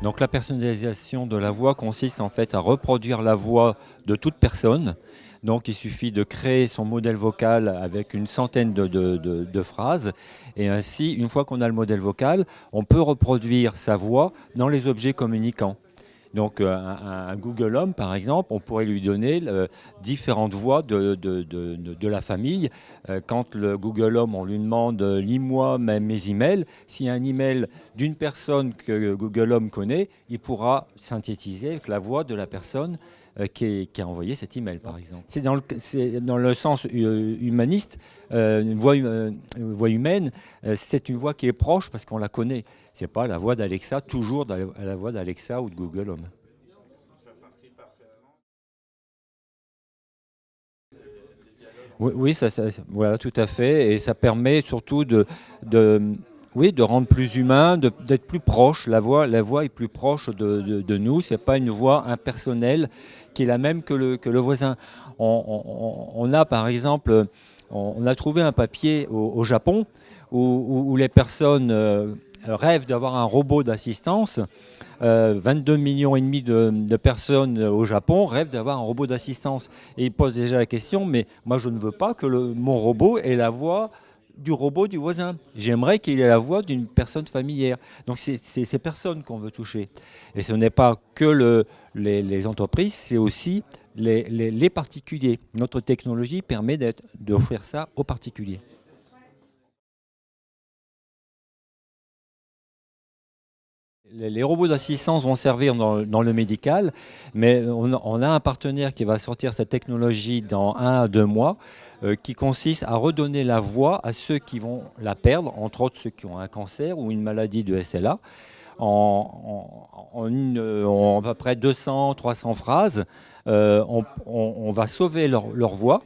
Donc la personnalisation de la voix consiste en fait à reproduire la voix de toute personne. Donc il suffit de créer son modèle vocal avec une centaine de phrases. Et ainsi, une fois qu'on a le modèle vocal, on peut reproduire sa voix dans les objets communicants. Donc un Google Home, par exemple, on pourrait lui donner différentes voix de la famille. Quand le Google Home, on lui demande lis-moi mes emails, s'il y a un email d'une personne que Google Home connaît, il pourra synthétiser avec la voix de la personne qui a envoyé cet email, par exemple. C'est dans le sens humaniste, une voix humaine, c'est une voix qui est proche parce qu'on la connaît. Ce n'est pas la voix d'Alexa, toujours la voix d'Alexa ou de Google Home. Ça s'inscrit parfaitement. Oui, voilà, tout à fait. Et ça permet surtout oui, de rendre plus humain, d'être plus proche. La voix est plus proche de nous. Ce n'est pas une voix impersonnelle qui est la même que le voisin. On a, par exemple, on a trouvé un papier au Japon où les personnes rêvent d'avoir un robot d'assistance. 22 millions et demi de personnes au Japon rêvent d'avoir un robot d'assistance. Et ils posent déjà la question, mais moi je ne veux pas que mon robot ait la voix du robot du voisin. J'aimerais qu'il ait la voix d'une personne familière. Donc c'est ces personnes qu'on veut toucher. Et ce n'est pas que les entreprises, c'est aussi les particuliers. Notre technologie permet d'offrir ça aux particuliers. Les robots d'assistance vont servir dans le médical, mais on a un partenaire qui va sortir cette technologie dans 1 à 2 mois, qui consiste à redonner la voix à ceux qui vont la perdre, entre autres ceux qui ont un cancer ou une maladie de SLA. En à peu près 200-300 phrases, on va sauver leur voix.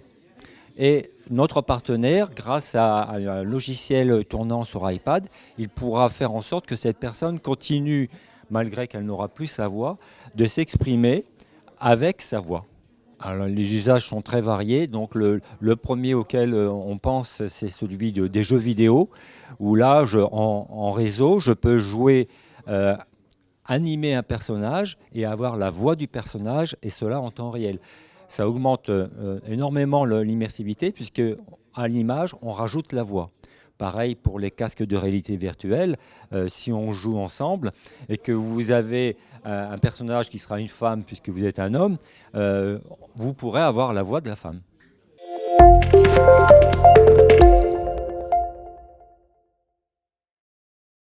Et notre partenaire, grâce à un logiciel tournant sur iPad, il pourra faire en sorte que cette personne continue, malgré qu'elle n'aura plus sa voix, de s'exprimer avec sa voix. Alors, les usages sont très variés. Donc, le premier auquel on pense, c'est celui des jeux vidéo, où là, en réseau, je peux jouer, animer un personnage et avoir la voix du personnage, et cela en temps réel. Ça augmente énormément l'immersivité, puisque à l'image, on rajoute la voix. Pareil pour les casques de réalité virtuelle, si on joue ensemble et que vous avez un personnage qui sera une femme puisque vous êtes un homme, vous pourrez avoir la voix de la femme.